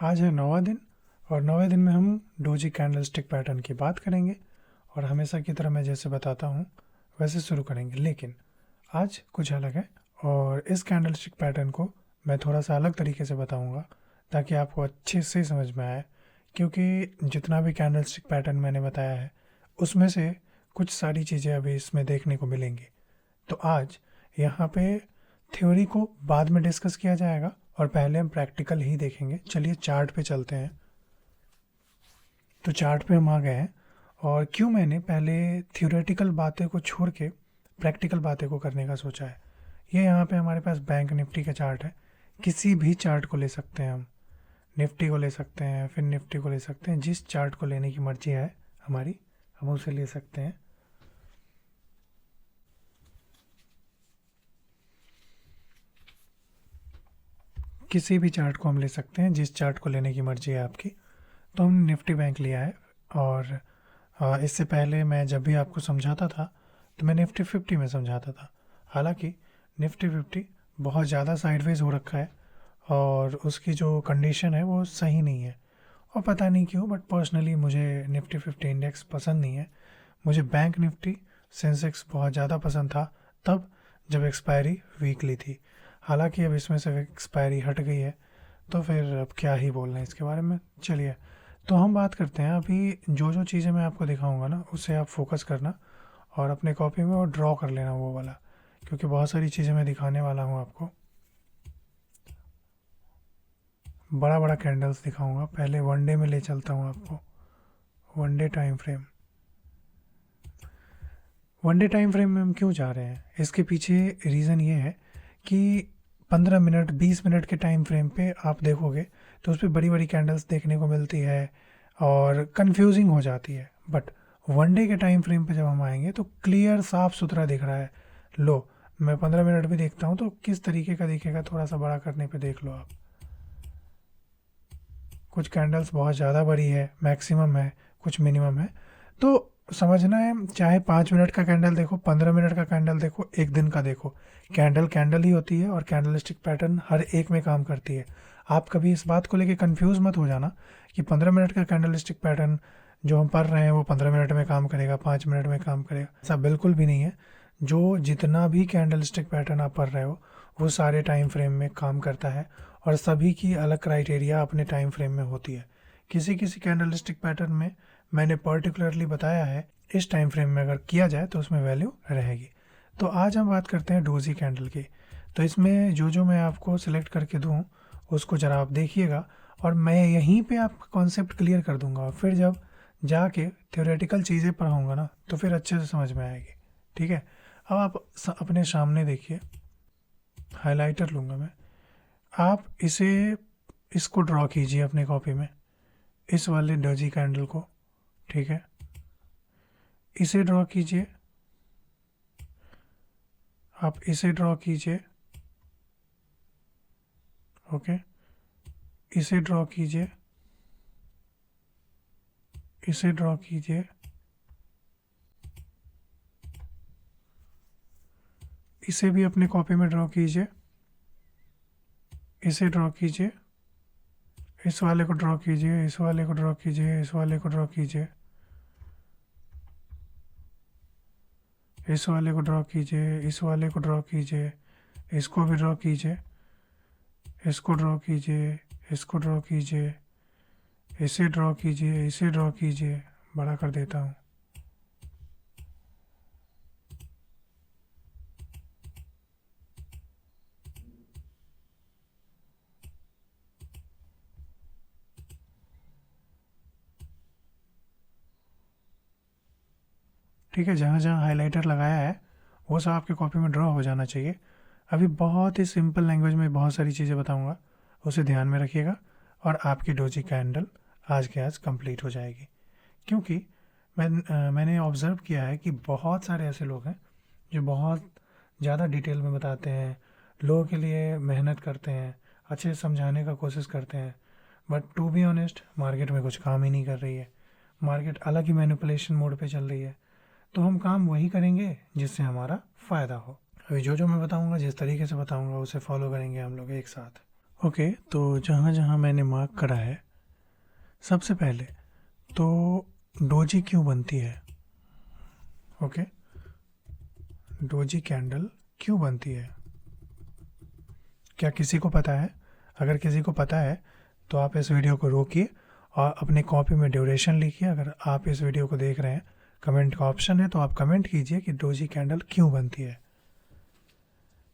आज है 9वां दिन और 9वें दिन में हम डोजी कैंडलस्टिक पैटर्न की बात करेंगे और हमेशा की तरह मैं जैसे बताता हूँ वैसे शुरू करेंगे। लेकिन आज कुछ अलग है और इस कैंडलस्टिक पैटर्न को मैं थोड़ा सा अलग तरीके से बताऊँगा ताकि आपको अच्छे से समझ में आए, क्योंकि जितना भी कैंडलस्टिक पैटर्न मैंने बताया है उसमें से कुछ सारी चीज़ें अभी इसमें देखने को मिलेंगी। तो आज यहाँ पे थ्योरी को बाद में डिस्कस किया जाएगा और पहले हम प्रैक्टिकल ही देखेंगे। चलिए चार्ट पे चलते हैं। तो चार्ट पे हम आ गए हैं और क्यों मैंने पहले थ्योरेटिकल बातें को छोड़ के प्रैक्टिकल बातें को करने का सोचा है। ये यहाँ पे हमारे पास बैंक निफ्टी का चार्ट है। किसी भी चार्ट को ले सकते हैं हम, निफ्टी को ले सकते हैं, फिर निफ्टी को ले सकते हैं, जिस चार्ट को लेने की मर्जी है हमारी हम उसे ले सकते हैं। किसी भी चार्ट को हम ले सकते हैं, जिस चार्ट को लेने की मर्जी है आपकी। तो हमने निफ्टी बैंक लिया है और इससे पहले मैं जब भी आपको समझाता था तो मैं निफ्टी 50 में समझाता था। हालांकि निफ्टी 50 बहुत ज़्यादा साइडवेज हो रखा है और उसकी जो कंडीशन है वो सही नहीं है और पता नहीं क्यों, बट पर्सनली मुझे निफ्टी 50 इंडेक्स पसंद नहीं है। मुझे बैंक निफ्टी सेंसेक्स बहुत ज़्यादा पसंद था तब जब एक्सपायरी वीकली थी। हालांकि अब इसमें से एक्सपायरी हट गई है तो फिर अब क्या ही बोलना है इसके बारे में। चलिए तो हम बात करते हैं। अभी जो जो चीज़ें मैं आपको दिखाऊंगा ना उससे आप फोकस करना और अपने कॉपी में और ड्रॉ कर लेना वो वाला, क्योंकि बहुत सारी चीज़ें मैं दिखाने वाला हूँ आपको। बड़ा बड़ा कैंडल्स दिखाऊंगा। पहले वन डे में ले चलता हूँ आपको। One day time frame. One day time frame में हम क्यों जा रहे हैं, इसके पीछे रीज़न ये है कि 15 मिनट 20 मिनट के टाइम फ्रेम पे आप देखोगे तो उस पर बड़ी बड़ी कैंडल्स देखने को मिलती है और कंफ्यूजिंग हो जाती है। बट वन डे के टाइम फ्रेम पे जब हम आएंगे तो क्लियर साफ सुथरा दिख रहा है। लो, मैं 15 मिनट भी देखता हूँ तो किस तरीके का दिखेगा, थोड़ा सा बड़ा करने पे देख लो आप। कुछ कैंडल्स बहुत ज़्यादा बड़ी है, मैक्सिमम है, कुछ मिनिमम है। तो समझना है, चाहे 5 मिनट का कैंडल देखो, 15 मिनट का कैंडल देखो, एक दिन का देखो, कैंडल कैंडल ही होती है और कैंडलस्टिक पैटर्न हर एक में काम करती है। आप कभी इस बात को लेके कंफ्यूज मत हो जाना कि 15 मिनट का कैंडलस्टिक पैटर्न जो हम पढ़ रहे हैं वो 15 मिनट में काम करेगा, 5 मिनट में काम करेगा। ऐसा बिल्कुल भी नहीं है। जो जितना भी कैंडलस्टिक पैटर्न आप पढ़ रहे हो वो सारे टाइम फ्रेम में काम करता है और सभी की अलग क्राइटेरिया अपने टाइम फ्रेम में होती है। किसी किसी कैंडलस्टिक पैटर्न में मैंने पर्टिकुलरली बताया है इस टाइम फ्रेम में अगर किया जाए तो उसमें वैल्यू रहेगी। तो आज हम बात करते हैं डोजी कैंडल की। तो इसमें जो जो मैं आपको सिलेक्ट करके दूँ उसको ज़रा आप देखिएगा और मैं यहीं पे आपका कॉन्सेप्ट क्लियर कर दूंगा और फिर जब जाके थ्योरेटिकल चीज़ें पढ़ाऊँगा ना तो फिर अच्छे से समझ में आएगी। ठीक है, अब आप अपने सामने देखिए। हाइलाइटर लूँगा मैं। आप इसको ड्रॉ कीजिए अपने कॉपी में, इस वाले डोजी कैंडल को। ठीक है, इसे ड्रॉ कीजिए, आप इसे ड्रॉ कीजिए। ओके, इसे ड्रॉ कीजिए, इसे ड्रॉ कीजिए, इसे भी अपने कॉपी में ड्रॉ कीजिए, इसे ड्रॉ कीजिए, इस वाले को ड्रॉ कीजिए, इस वाले को ड्रॉ कीजिए, इस वाले को ड्रॉ कीजिए, इस वाले को ड्रॉ कीजिए, इस वाले को ड्रॉ कीजिए, इसको भी ड्रॉ कीजिए, इसको ड्रॉ कीजिए, इसको ड्रॉ कीजिए, इसे ड्रॉ कीजिए, इसे ड्रॉ कीजिए। बड़ा कर देता हूँ। ठीक है, जहाँ जहाँ हाइलाइटर लगाया है वो सब आपके कॉपी में ड्रॉ हो जाना चाहिए। अभी बहुत ही सिंपल लैंग्वेज में बहुत सारी चीज़ें बताऊँगा, उसे ध्यान में रखिएगा और आपकी डोजी कैंडल आज के आज कंप्लीट हो जाएगी। क्योंकि मैंने ऑब्ज़र्व किया है कि बहुत सारे ऐसे लोग हैं जो बहुत ज़्यादा डिटेल में बताते हैं, लोगों के लिए मेहनत करते हैं, अच्छे से समझाने का कोशिश करते हैं, but to be honest market में कुछ काम ही नहीं कर रही है। मार्केट अलग ही मैनिपुलेशन मोड पे चल रही है। तो हम काम वही करेंगे जिससे हमारा फ़ायदा हो। अभी जो जो मैं बताऊंगा, जिस तरीके से बताऊंगा उसे फॉलो करेंगे हम लोग एक साथ। ओके, तो जहाँ जहाँ मैंने मार्क करा है, सबसे पहले तो डोजी क्यों बनती है? ओके, डोजी कैंडल क्यों बनती है? क्या किसी को पता है? अगर किसी को पता है तो आप इस वीडियो को रोकिए और अपनी कॉपी में ड्यूरेशन लिखिए। अगर आप इस वीडियो को देख रहे हैं, कमेंट का ऑप्शन है, तो आप कमेंट कीजिए कि डोजी कैंडल क्यों बनती है,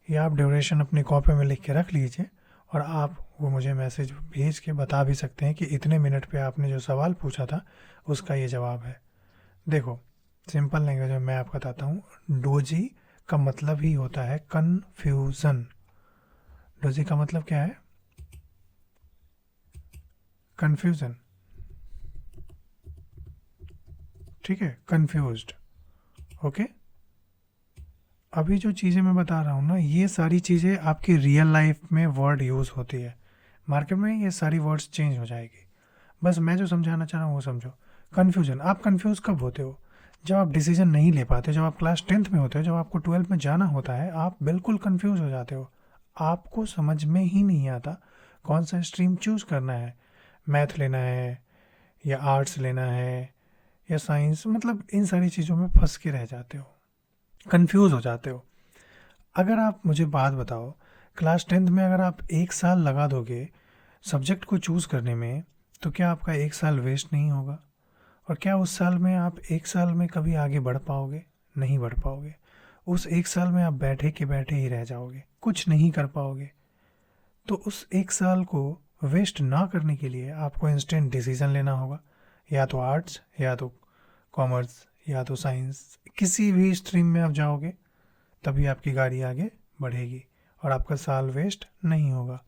या आप ड्यूरेशन अपनी कॉपी में लिख के रख लीजिए और आप वो मुझे मैसेज भेज के बता भी सकते हैं कि इतने मिनट पे आपने जो सवाल पूछा था उसका ये जवाब है। देखो, सिंपल लैंग्वेज में मैं आपको बताता हूँ। डोजी का मतलब ही होता है कन्फ्यूज़न। डोजी का मतलब क्या है? कन्फ्यूज़न। ठीक है, कन्फ्यूज्ड। ओके, अभी जो चीज़ें मैं बता रहा हूँ ना, ये सारी चीज़ें आपकी रियल लाइफ में वर्ड यूज़ होती है। मार्केट में ये सारी वर्ड्स चेंज हो जाएगी। बस मैं जो समझाना चाह रहा हूँ वो समझो। कन्फ्यूजन, आप कन्फ्यूज़ कब होते हो? जब आप डिसीजन नहीं ले पाते, जब आप क्लास 10th में होते हो, जब आपको 12th में जाना होता है, आप बिल्कुल कन्फ्यूज़ हो जाते हो। आपको समझ में ही नहीं आता कौन सा स्ट्रीम चूज़ करना है। मैथ लेना है या आर्ट्स लेना है या साइंस, मतलब इन सारी चीज़ों में फंस के रह जाते हो, कन्फ्यूज़ हो जाते हो। अगर आप मुझे बात बताओ, क्लास 10th में अगर आप 1 साल लगा दोगे सब्जेक्ट को चूज़ करने में, तो क्या आपका 1 साल वेस्ट नहीं होगा? और क्या उस साल में आप 1 साल में कभी आगे बढ़ पाओगे? नहीं बढ़ पाओगे। उस 1 साल में आप बैठे के बैठे ही रह जाओगे, कुछ नहीं कर पाओगे। तो उस 1 साल को वेस्ट ना करने के लिए आपको इंस्टेंट डिसीजन लेना होगा। या तो आर्ट्स, या तो कॉमर्स, या तो साइंस, किसी भी स्ट्रीम में आप जाओगे तभी आपकी गाड़ी आगे बढ़ेगी और आपका साल वेस्ट नहीं होगा।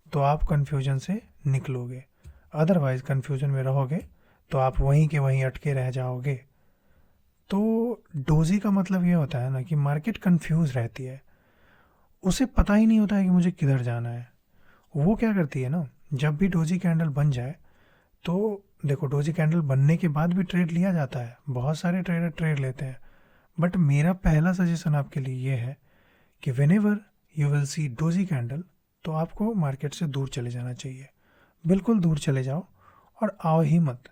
तो आप कन्फ्यूजन से निकलोगे। अदरवाइज कन्फ्यूजन में रहोगे तो आप वहीं के वहीं अटके रह जाओगे। तो डोजी का मतलब ये होता है ना कि मार्केट कंफ्यूज रहती है, उसे पता ही नहीं होता है कि मुझे किधर जाना है। वो क्या करती है ना, जब भी डोजी कैंडल बन जाए, तो देखो, डोजी कैंडल बनने के बाद भी ट्रेड लिया जाता है, बहुत सारे ट्रेडर ट्रेड लेते हैं। बट मेरा पहला सजेशन आपके लिए ये है कि when ever you will see doji candle, तो आपको मार्केट से दूर चले जाना चाहिए। बिल्कुल दूर चले जाओ और आओ ही मत।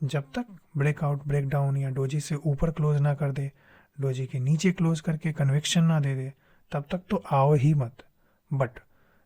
जब तक ब्रेकआउट, ब्रेकडाउन या डोजी से ऊपर क्लोज ना कर दे, डोजी के नीचे क्लोज करके कन्विक्शन ना दे दे, तब तक तो आओ ही मत। बट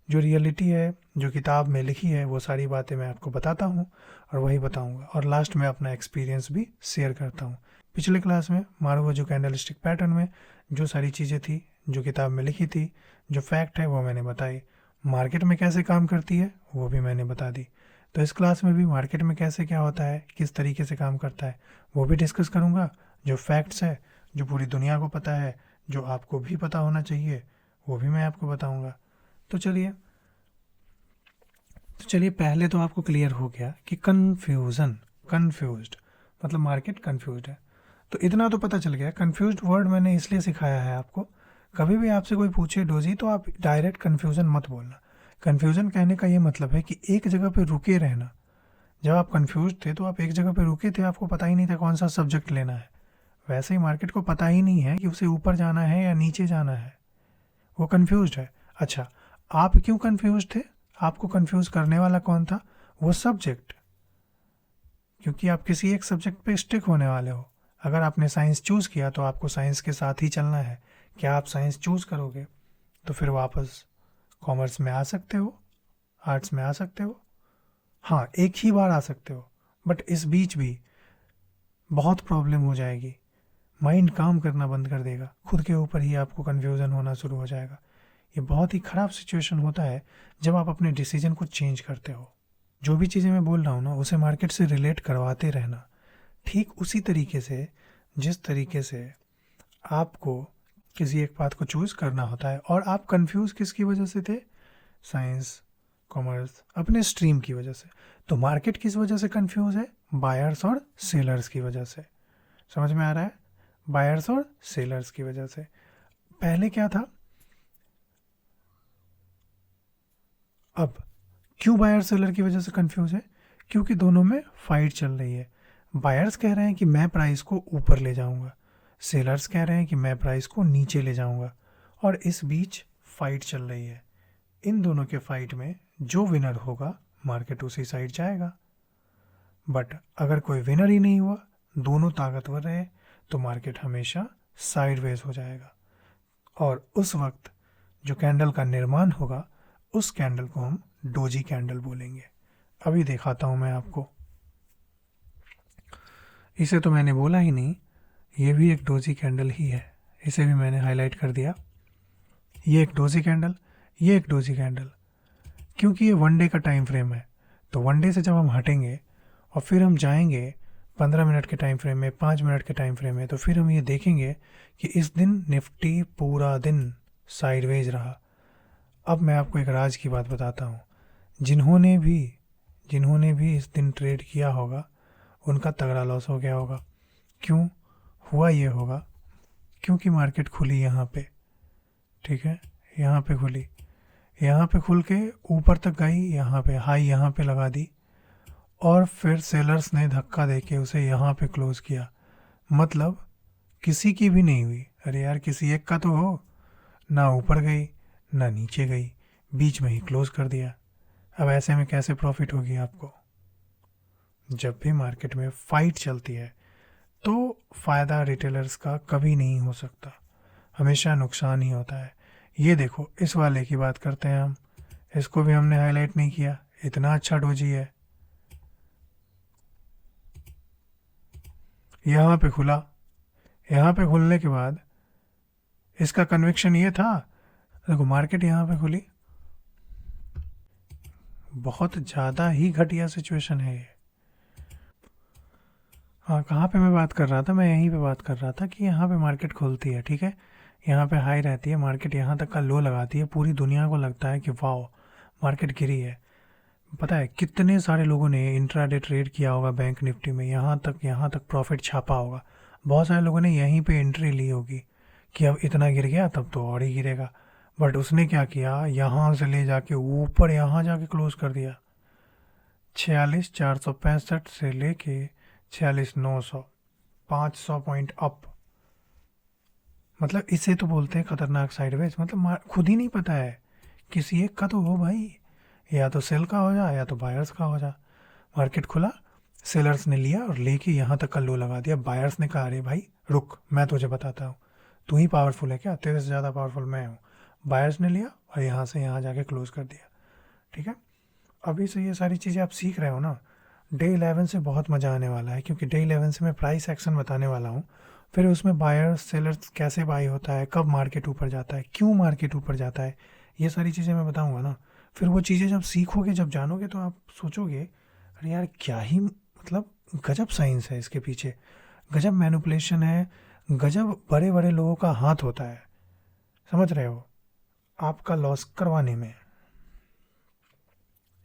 जो रियलिटी है, जो किताब में लिखी है, वो सारी बातें मैं आपको बताता हूँ और वही बताऊँगा। और लास्ट में अपना एक्सपीरियंस भी शेयर करता हूँ। पिछले क्लास में मारुओ कैंडलस्टिक पैटर्न में जो सारी चीज़ें थी, जो किताब में लिखी थी, जो फैक्ट है वो मैंने बताई। मार्केट में कैसे काम करती है वो भी मैंने बता दी। तो इस क्लास में भी मार्केट में कैसे क्या होता है, किस तरीके से काम करता है, वो भी डिस्कस करूँगा। जो फैक्ट्स है, जो पूरी दुनिया को पता है, जो आपको भी पता होना चाहिए, वो भी मैं आपको बताऊँगा। तो चलिए पहले तो आपको क्लियर हो गया कि कन्फ्यूज़न, कन्फ्यूज्ड मतलब मार्केट कन्फ्यूज्ड है। तो इतना तो पता चल गया। कन्फ्यूज्ड वर्ड मैंने इसलिए सिखाया है आपको, कभी भी आपसे कोई पूछे डोजी, तो आप डायरेक्ट कन्फ्यूज़न मत बोलना। कन्फ्यूज़न कहने का ये मतलब है कि एक जगह पे रुके रहना। जब आप कन्फ्यूज थे तो आप एक जगह पे रुके थे, आपको पता ही नहीं था कौन सा सब्जेक्ट लेना है। वैसे ही मार्केट को पता ही नहीं है कि उसे ऊपर जाना है या नीचे जाना है, वो कन्फ्यूज्ड है। अच्छा, आप क्यों कन्फ्यूज थे? आपको कन्फ्यूज करने वाला कौन था? वो सब्जेक्ट। क्योंकि आप किसी एक सब्जेक्ट पे स्टिक होने वाले हो। अगर आपने साइंस चूज़ किया तो आपको साइंस के साथ ही चलना है। क्या आप साइंस चूज़ करोगे तो फिर वापस कॉमर्स में आ सकते हो, आर्ट्स में आ सकते हो। हाँ, एक ही बार आ सकते हो, बट इस बीच भी बहुत प्रॉब्लम हो जाएगी। माइंड काम करना बंद कर देगा, खुद के ऊपर ही आपको कन्फ्यूज़न होना शुरू हो जाएगा। ये बहुत ही ख़राब सिचुएशन होता है जब आप अपने डिसीजन को चेंज करते हो। जो भी चीज़ें मैं बोल रहा हूँ ना, उसे मार्केट से रिलेट करवाते रहना। ठीक उसी तरीके से जिस तरीके से आपको किसी एक बात को चूज़ करना होता है। और आप कंफ्यूज किसकी वजह से थे? साइंस, कॉमर्स, अपने स्ट्रीम की वजह से। तो मार्केट किस वजह से कंफ्यूज है? बायर्स और सेलर्स की वजह से। समझ में आ रहा है? बायर्स और सेलर्स की वजह से। पहले क्या था, अब क्यों बायर सेलर की वजह से कंफ्यूज है? क्योंकि दोनों में फाइट चल रही है। बायर्स कह रहे हैं कि मैं प्राइस को ऊपर ले जाऊंगा, सेलर्स कह रहे हैं कि मैं प्राइस को नीचे ले जाऊंगा, और इस बीच फाइट चल रही है। इन दोनों के फाइट में जो विनर होगा मार्केट उसी साइड जाएगा। बट अगर कोई विनर ही नहीं हुआ, दोनों ताकतवर रहे, तो मार्केट हमेशा साइडवेज हो जाएगा। और उस वक्त जो कैंडल का निर्माण होगा उस कैंडल को हम डोजी कैंडल बोलेंगे। अभी दिखाता हूं मैं आपको। इसे तो मैंने बोला ही नहीं, ये भी एक डोजी कैंडल ही है, इसे भी मैंने हाईलाइट कर दिया। ये एक डोजी कैंडल, ये एक डोजी कैंडल। क्योंकि ये वन डे का टाइम फ्रेम है, तो वन डे से जब हम हटेंगे और फिर हम जाएंगे 15 मिनट के टाइम फ्रेम में, 5 मिनट के टाइम फ्रेम में, तो फिर हम ये देखेंगे कि इस दिन निफ्टी पूरा दिन साइडवेज रहा। अब मैं आपको एक राज की बात बताता हूँ। जिन्होंने भी इस दिन ट्रेड किया होगा उनका तगड़ा लॉस हो गया होगा। क्यों हुआ ये होगा? क्योंकि मार्केट खुली यहाँ पे, ठीक है, यहाँ पे खुली, यहाँ पे खुल के ऊपर तक गई, यहाँ पे हाई यहाँ पे लगा दी, और फिर सेलर्स ने धक्का देके उसे यहाँ पे क्लोज किया। मतलब किसी की भी नहीं हुई। अरे यार, किसी एक का तो हो, ना ऊपर गई ना नीचे गई, बीच में ही क्लोज कर दिया। अब ऐसे में कैसे प्रॉफिट होगी आपको? जब भी मार्केट में फाइट चलती है तो फ़ायदा रिटेलर्स का कभी नहीं हो सकता, हमेशा नुकसान ही होता है। ये देखो, इस वाले की बात करते हैं हम, इसको भी हमने हाईलाइट नहीं किया, इतना अच्छा डोजी है। यहाँ पे खुला, यहाँ पे खुलने के बाद इसका कन्विक्शन ये था, देखो मार्केट यहाँ पे खुली, बहुत ज़्यादा ही घटिया सिचुएशन है ये। हाँ, कहाँ पे मैं बात कर रहा था? मैं यहीं पे बात कर रहा था कि यहाँ पे मार्केट खुलती है, ठीक है, यहाँ पे हाई रहती है, मार्केट यहाँ तक का लो लगाती है, पूरी दुनिया को लगता है कि वाओ मार्केट गिरी है। पता है कितने सारे लोगों ने इंट्राडे ट्रेड किया होगा बैंक निफ्टी में, यहाँ तक प्रॉफिट छापा होगा। बहुत सारे लोगों ने यहीं पे एंट्री ली होगी कि अब इतना गिर गया तब तो और ही गिरेगा। बट उसने क्या किया, यहाँ से ले जाके ऊपर यहाँ जाके क्लोज कर दिया। 46,465 से लेके 46,900, 500 पॉइंट अप। मतलब इसे तो बोलते हैं खतरनाक साइडवेज। मतलब खुद ही नहीं पता है, किसी एक का तो हो भाई, या तो सेल का हो जा या तो बायर्स का हो जा। मार्केट खुला, सेलर्स ने लिया और लेके यहाँ तक का लो लगा दिया। बायर्स ने कहा अरे भाई रुक, मैं तुझे बताता हूँ, तू ही पावरफुल है क्या, तेरे से ज़्यादा पावरफुल मैं हूँ। बायर्स ने लिया और यहाँ से यहाँ जाके क्लोज कर दिया, ठीक है। अभी से ये सारी चीज़ें आप सीख रहे हो ना, डे 11 से बहुत मज़ा आने वाला है, क्योंकि डे 11 से मैं प्राइस एक्शन बताने वाला हूँ। फिर उसमें बायर्स सेलर्स कैसे बाई होता है, कब मार्केट ऊपर जाता है, क्यों मार्केट ऊपर जाता है, ये सारी चीज़ें मैं बताऊँगा ना। फिर वो चीज़ें जब सीखोगे, जब जानोगे, तो आप सोचोगे अरे यार क्या ही, मतलब गजब साइंस है इसके पीछे, गजब मैनिपुलेशन है, गजब बड़े बड़े लोगों का हाथ होता है, समझ रहे हो, आपका लॉस करवाने में।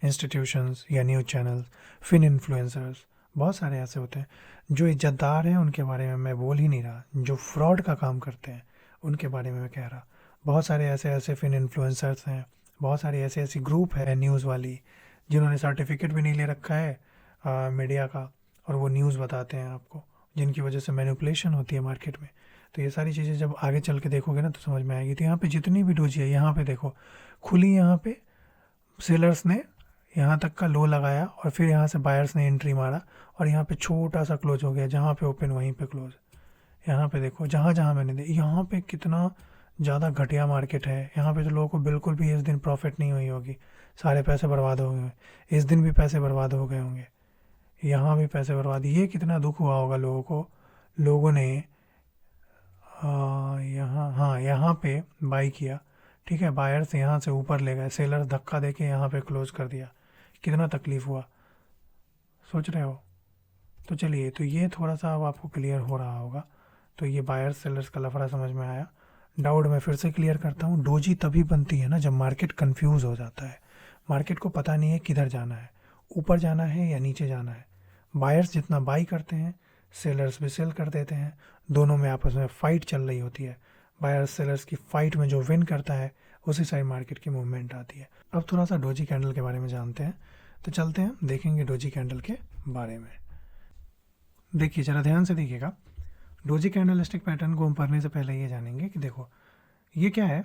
इंस्टीट्यूशंस या न्यूज़ चैनल्स, फिन इन्फ्लुएंसर्स, बहुत सारे ऐसे होते हैं। जो इज्जतदार हैं उनके बारे में मैं बोल ही नहीं रहा, जो फ्रॉड का काम करते हैं उनके बारे में मैं कह रहा। बहुत सारे ऐसे ऐसे फिन इन्फ्लुएंसर्स हैं, बहुत सारी ऐसी ऐसी ग्रुप है न्यूज़ वाली, जिन्होंने सर्टिफिकेट भी नहीं ले रखा है मीडिया का, और वो न्यूज़ बताते हैं आपको, जिनकी वजह से मैनिपुलेशन होती है मार्केट में। तो ये सारी चीज़ें जब आगे चल के देखोगे ना तो समझ में आएगी। तो यहाँ पे जितनी भी डोजी है, यहाँ पे देखो खुली, यहाँ पे सेलर्स ने यहाँ तक का लो लगाया और फिर यहाँ से बायर्स ने एंट्री मारा और यहाँ पे छोटा सा क्लोज हो गया, जहाँ पे ओपन वहीं पे क्लोज। यहाँ पे देखो, जहाँ जहाँ मैंने यहाँ पे कितना ज़्यादा घटिया मार्केट है। यहाँ पे तो लोगों को बिल्कुल भी इस दिन प्रॉफिट नहीं हुई होगी, सारे पैसे बर्बाद हो गए, इस दिन भी पैसे बर्बाद हो गए होंगे, यहाँ भी पैसे बर्बाद। ये कितना दुख हुआ होगा लोगों को, लोगों ने यहाँ, हाँ यहाँ पे बाई किया, ठीक है, बायर्स यहाँ से ऊपर ले गए, सेलर धक्का देके यहाँ पे क्लोज कर दिया, कितना तकलीफ़ हुआ, सोच रहे हो। तो चलिए, तो ये थोड़ा सा अब आपको क्लियर हो रहा होगा। तो ये बायर्स सेलर्स का लफड़ा समझ में आया। डाउट मैं फिर से क्लियर करता हूँ, डोजी तभी बनती है ना जब मार्केट कंफ्यूज हो जाता है, मार्केट को पता नहीं है किधर जाना है, ऊपर जाना है या नीचे जाना है। बायर्स जितना बाई करते हैं, सेलर्स भी सेल कर देते हैं, दोनों में आपस में फ़ाइट चल रही होती है। बायर्स सेलर्स की फ़ाइट में जो विन करता है उसी साइड मार्केट की मूवमेंट आती है। अब थोड़ा सा डोजी कैंडल के बारे में जानते हैं, तो चलते हैं देखेंगे डोजी कैंडल के बारे में। देखिए, ज़रा ध्यान से देखिएगा, डोजी कैंडल स्टिक पैटर्न को हम पढ़ने से पहले ये जानेंगे कि देखो ये क्या है,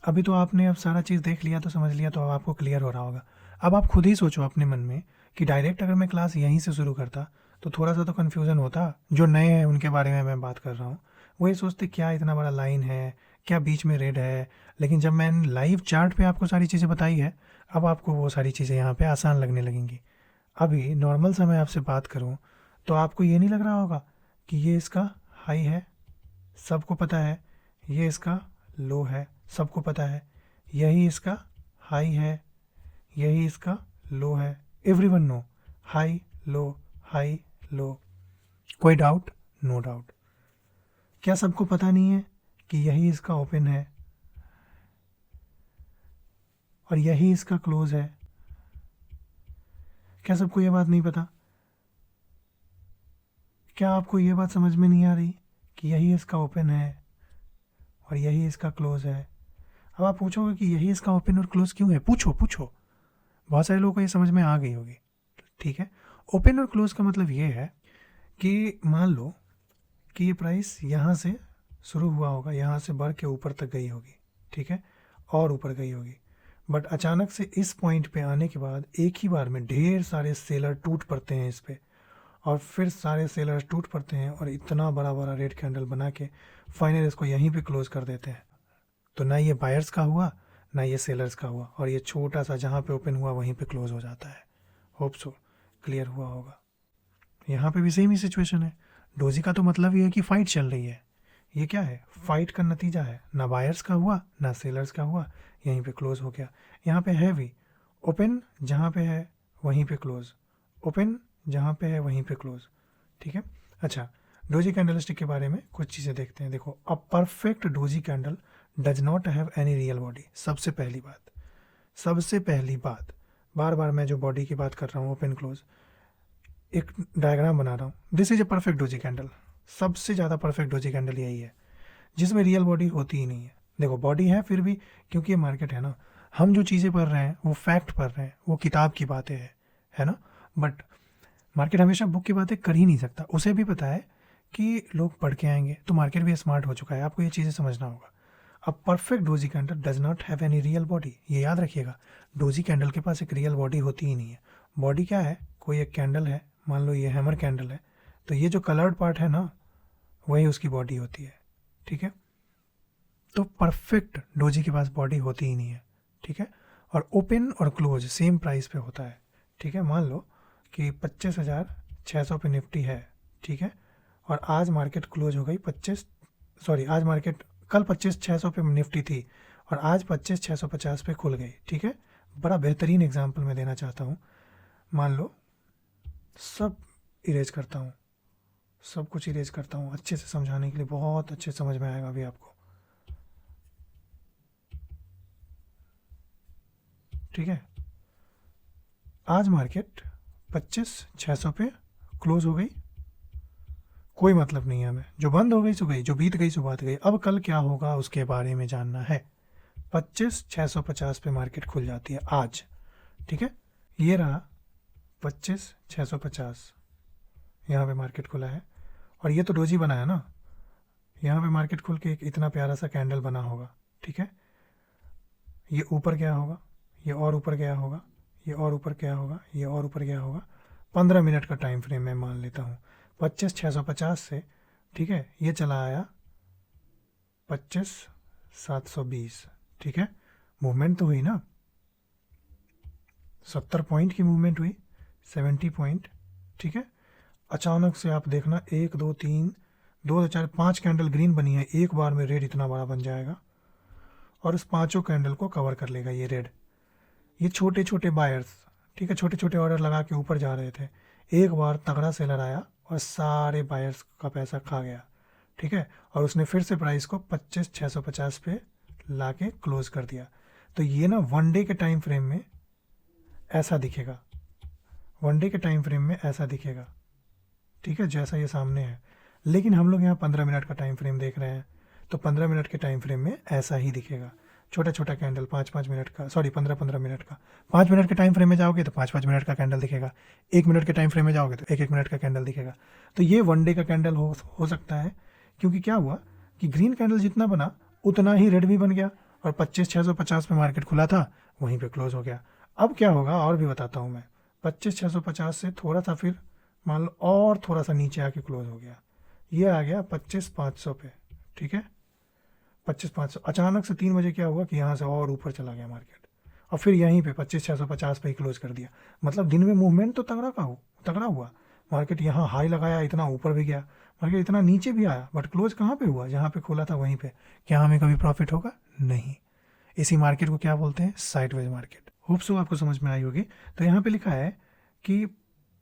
अभी तो आपने अब सारा चीज़ देख लिया तो समझ लिया, तो अब आपको क्लियर हो रहा होगा। अब आप खुद ही सोचो अपने मन में कि डायरेक्ट अगर मैं क्लास यहीं से शुरू करता तो थोड़ा सा तो कन्फ्यूज़न होता। जो नए हैं उनके बारे में मैं बात कर रहा हूँ, वो ये सोचते क्या इतना बड़ा लाइन है, क्या बीच में रेड है। लेकिन जब मैंने लाइव चार्ट पे आपको सारी चीज़ें बताई है, अब आपको वो सारी चीज़ें यहाँ पे आसान लगने लगेंगी। अभी नॉर्मल सा मैं आपसे बात करूँ तो आपको ये नहीं लग रहा होगा कि ये इसका हाई है, सबको पता है। ये इसका लो है, सबको पता है। यही इसका हाई है, यही इसका लो है। Everyone know, high low, high low. कोई डाउट? No doubt. क्या सबको पता नहीं है कि यही इसका ओपन है और यही इसका क्लोज है? क्या सबको ये बात नहीं पता? क्या आपको ये बात समझ में नहीं आ रही कि यही इसका ओपन है और यही इसका क्लोज है? अब आप पूछोगे कि यही इसका ओपन और क्लोज क्यों है? पूछो पूछो, बहुत सारे लोगों को ये समझ में आ गई होगी। ठीक है, ओपन और क्लोज का मतलब ये है कि मान लो कि ये प्राइस यहाँ से शुरू हुआ होगा, यहाँ से बढ़ के ऊपर तक गई होगी, ठीक है, और ऊपर गई होगी। बट अचानक से इस पॉइंट पे आने के बाद एक ही बार में ढेर सारे सेलर टूट पड़ते हैं इस पे, और फिर सारे सेलर टूट पड़ते हैं और इतना बड़ा बड़ा रेड कैंडल बना के फाइनल इसको यहीं पे क्लोज कर देते हैं। तो ना ये बायर्स का हुआ, ना ये सेलर्स का हुआ, और ये छोटा सा जहाँ पे ओपन हुआ वहीं पे क्लोज हो जाता है। होप सो क्लियर हुआ होगा। यहाँ पे भी सेम ही सिचुएशन है। डोजी का तो मतलब ये है कि फाइट चल रही है। ये क्या है? फाइट का नतीजा है। ना बायर्स का हुआ ना सेलर्स का हुआ, यहीं पे क्लोज हो गया। यहाँ पे है भी ओपन, जहाँ पे है वहीं पे क्लोज, ओपन जहाँ पे है वहीं पे क्लोज। ठीक है, अच्छा, डोजी कैंडलस्टिक के बारे में कुछ चीज़ें देखते हैं। देखो, a perfect doji candle does not have any real body. सबसे पहली बात, सबसे पहली बात, बार बार मैं जो बॉडी की बात कर रहा हूँ, ओपन क्लोज, एक डायग्राम बना रहा हूँ। This is a perfect doji candle. सबसे ज़्यादा परफेक्ट डोजी कैंडल यही है जिसमें रियल बॉडी होती ही नहीं है। देखो, बॉडी है फिर भी, क्योंकि ये मार्केट है ना, हम जो चीज़ें पढ़ रहे हैं वो फैक्ट पढ़ रहे हैं, वो किताब की बातें हैं, है ना। बट मार्केट हमेशा बुक की बातें कर ही नहीं सकता। उसे भी पता है कि लोग पढ़ के आएंगे, तो मार्केट भी स्मार्ट हो चुका है। आपको ये चीज़ें समझना होगा। अब perfect doji candle does not have any real body, ये याद रखिएगा। डोजी कैंडल के पास एक रियल बॉडी होती ही नहीं है। बॉडी क्या है? कोई एक कैंडल है, मान लो ये हैमर कैंडल है, तो ये जो कलर्ड पार्ट है ना, वही उसकी बॉडी होती है। ठीक है, तो परफेक्ट डोजी के पास बॉडी होती ही नहीं है। ठीक है, और ओपन और क्लोज सेम प्राइस पे होता है। ठीक है, मान लो कि 25,600 पे निफ्टी है, ठीक है, और आज मार्केट क्लोज हो गई आज मार्केट कल 25,600 पे निफ्टी थी और आज 25,650 पे खुल गई। ठीक है, बड़ा बेहतरीन एग्जांपल मैं देना चाहता हूँ। मान लो सब इरेज करता हूँ, सब कुछ इरेज करता हूँ अच्छे से समझाने के लिए, बहुत अच्छे समझ में आएगा अभी आपको। ठीक है, आज मार्केट 25,600 पे क्लोज हो गई, कोई मतलब नहीं है हमें। जो बंद हो गई सो गई, जो बीत गई सो बात गई। अब कल क्या होगा उसके बारे में जानना है। 25,650 पे मार्केट खुल जाती है आज। ठीक है, ये रहा 25,650, यहाँ पे मार्केट खुला है, और ये तो डोजी बना है ना, यहाँ पे मार्केट खुल के एक इतना प्यारा सा कैंडल बना होगा। ठीक है, ये ऊपर क्या होगा, ये और ऊपर गया होगा, ये और ऊपर क्या होगा, ये और ऊपर गया होगा। 15 मिनट का टाइम फ्रेम मैं मान लेता हूँ 25,650 से। ठीक है, ये चला आया 25,720। ठीक है, मूवमेंट तो हुई ना, 70 पॉइंट की मूवमेंट हुई, 70 पॉइंट। ठीक है, अचानक से आप देखना 1 2 3 2 4 5 कैंडल ग्रीन बनी है, एक बार में रेड इतना बड़ा बन जाएगा और उस पांचों कैंडल को कवर कर लेगा ये रेड। ये छोटे छोटे बायर्स, ठीक है, छोटे छोटे ऑर्डर लगा के ऊपर जा रहे थे, एक बार तगड़ा सेलर आया और सारे बायर्स का पैसा खा गया। ठीक है, और उसने फिर से प्राइस को 25,650 पे ला के क्लोज कर दिया। तो ये ना वन डे के टाइम फ्रेम में ऐसा दिखेगा, वन डे के टाइम फ्रेम में ऐसा दिखेगा। ठीक है, जैसा ये सामने है। लेकिन हम लोग यहाँ 15 मिनट का टाइम फ्रेम देख रहे हैं, तो 15 मिनट के टाइम फ्रेम में ऐसा ही दिखेगा। छोटा छोटा कैंडल 5-5 मिनट का, सॉरी 15-15 मिनट का। 5 मिनट के टाइम फ्रेम में जाओगे तो 5-5 मिनट का कैंडल दिखेगा, 1 मिनट के टाइम फ्रेम में जाओगे तो 1-1 मिनट का कैंडल दिखेगा। तो ये वन डे का कैंडल हो सकता है, क्योंकि क्या हुआ कि ग्रीन कैंडल जितना बना उतना ही रेड भी बन गया, और 25,650 पे मार्केट खुला था, वहीं पे क्लोज हो गया। अब क्या होगा और भी बताता हूँ मैं। 25,650 से थोड़ा सा फिर मान लो और थोड़ा सा नीचे आके क्लोज हो गया, ये आ गया 25,500 पे, ठीक है। 25,500 अचानक से 3 बजे क्या हुआ कि यहाँ से और ऊपर चला गया मार्केट, और फिर यहीं पे 25,650 पे ही क्लोज कर दिया। मतलब दिन में मूवमेंट तो तगड़ा हुआ। मार्केट यहाँ हाई लगाया, इतना ऊपर भी गया, मार्केट इतना नीचे भी आया, बट क्लोज कहाँ पे हुआ, जहाँ पे खोला था वहीं पे। क्या हमें कभी प्रॉफिट होगा? नहीं। इसी मार्केट को क्या बोलते हैं? Sideways market. होप सो आपको समझ में आई होगी। तो यहाँ पे लिखा है कि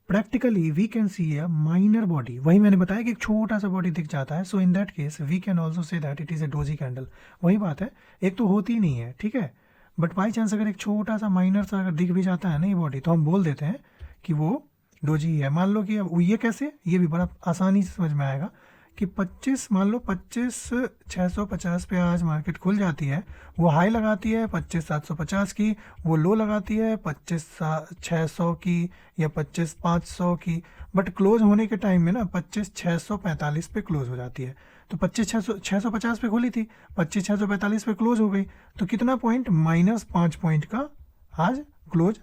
practically we can see a minor body, वही मैंने बताया कि एक छोटा सा बॉडी दिख जाता है। So in that case we can also say that it is a doji candle. वही बात है, एक तो होती नहीं है, ठीक है, बट बाई चांस अगर एक छोटा सा माइनर सा अगर दिख भी जाता है ना ये बॉडी, तो हम बोल देते हैं कि वो डोजी है। मान लो कि अब ये कैसे, ये भी बड़ा आसानी से समझ में आएगा कि 25 मान लो 25,650 पे आज मार्केट खुल जाती है, वो हाई लगाती है 25,750 की, वो लो लगाती है 25,600 की या 25,500 की, बट क्लोज होने के टाइम में ना 25,645 पे क्लोज हो जाती है। तो 25,650 पे खुली थी, 25,645 पे क्लोज हो गई, तो कितना पॉइंट? -5 पॉइंट का आज क्लोज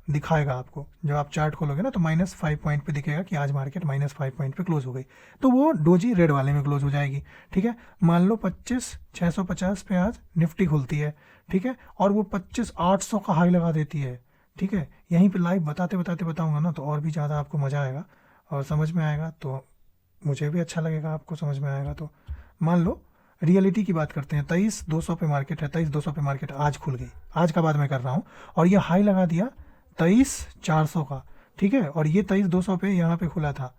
दिखाएगा आपको। जब आप चार्ट खोलोगे ना तो -5 पॉइंट पे दिखेगा कि आज मार्केट -5 पॉइंट पे क्लोज हो गई, तो वो डोजी रेड वाले में क्लोज हो जाएगी, ठीक है। मान लो 25,650 पे आज निफ्टी खुलती है, ठीक है, और वो 25,800 का हाई लगा देती है, ठीक है। यहीं पे लाइव बताते बताते बताऊंगा ना तो और भी ज़्यादा आपको मज़ा आएगा और समझ में आएगा, तो मुझे भी अच्छा लगेगा, आपको समझ में आएगा। तो मान लो रियलिटी की बात करते हैं, 23,200 पे मार्केट है, 23,200 पे मार्केट आज खुल गई, आज का बात मैं कर रहा हूँ, और ये हाई लगा दिया 23,400 का, ठीक है, और ये 23,200 पे यहाँ पे खुला था,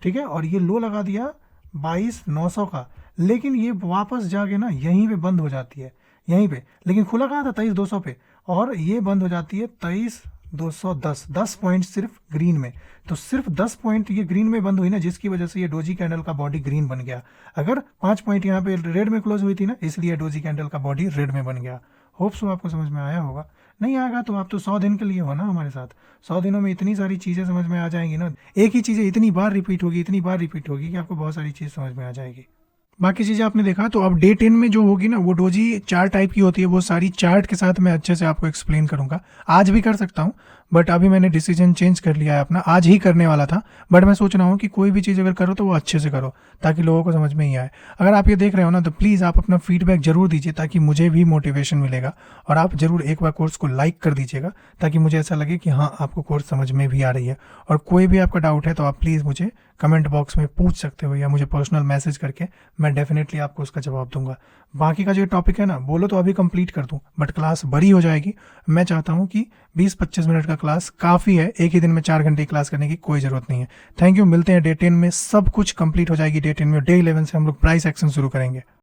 ठीक है, और ये लो लगा दिया 22,900 का, लेकिन ये वापस जाके ना यहीं पे बंद हो जाती है, यहीं पे, लेकिन खुला कहाँ था? 23,200 पे, और ये बंद हो जाती है 23,210, 10 पॉइंट सिर्फ ग्रीन में। तो सिर्फ 10 पॉइंट ये ग्रीन में बंद हुई ना, जिसकी वजह से ये डोजी कैंडल का बॉडी ग्रीन बन गया। अगर 5 पॉइंट यहाँ पे रेड में क्लोज हुई थी ना, इसलिए डोजी कैंडल का बॉडी रेड में बन गया। होप सो आपको समझ में आया होगा। नहीं आएगा तो आप तो 100 दिन के लिए हो ना हमारे साथ, 100 दिनों में इतनी सारी चीज़ें समझ में आ जाएंगी ना, एक ही चीज़ें इतनी बार रिपीट होगी कि आपको बहुत सारी चीज़ समझ में आ जाएगी। बाकी चीज़ें आपने देखा। तो अब डे 10 में जो होगी ना वो डोजी 4 टाइप की होती है, वो सारी चार्ट के साथ मैं अच्छे से आपको एक्सप्लेन करूंगा। आज भी कर सकता हूँ, बट अभी मैंने डिसीजन चेंज कर लिया है अपना, आज ही करने वाला था, बट मैं सोच रहा हूँ कि कोई भी चीज़ अगर करो तो वो अच्छे से करो ताकि लोगों को समझ में ही आए। अगर आप ये देख रहे हो ना तो प्लीज़ आप अपना फीडबैक जरूर दीजिए ताकि मुझे भी मोटिवेशन मिलेगा, और आप जरूर एक बार कोर्स को लाइक कर दीजिएगा ताकि मुझे ऐसा लगे कि हाँ आपको कोर्स समझ में भी आ रही है। और कोई भी आपका डाउट है तो आप प्लीज़ मुझे कमेंट बॉक्स में पूछ सकते हो या मुझे पर्सनल मैसेज करके, मैं डेफिनेटली आपको उसका जवाब दूंगा। बाकी का जो टॉपिक है ना बोलो तो अभी कंप्लीट कर दूं, बट क्लास बड़ी हो जाएगी। मैं चाहता हूं कि 20-25 मिनट का क्लास काफ़ी है, एक ही दिन में 4 घंटे क्लास करने की कोई ज़रूरत नहीं है। थैंक यू, मिलते हैं डे 10 में, सब कुछ कंप्लीट हो जाएगी डे 10 में। डे 11 से हम लोग प्राइस एक्शन शुरू करेंगे।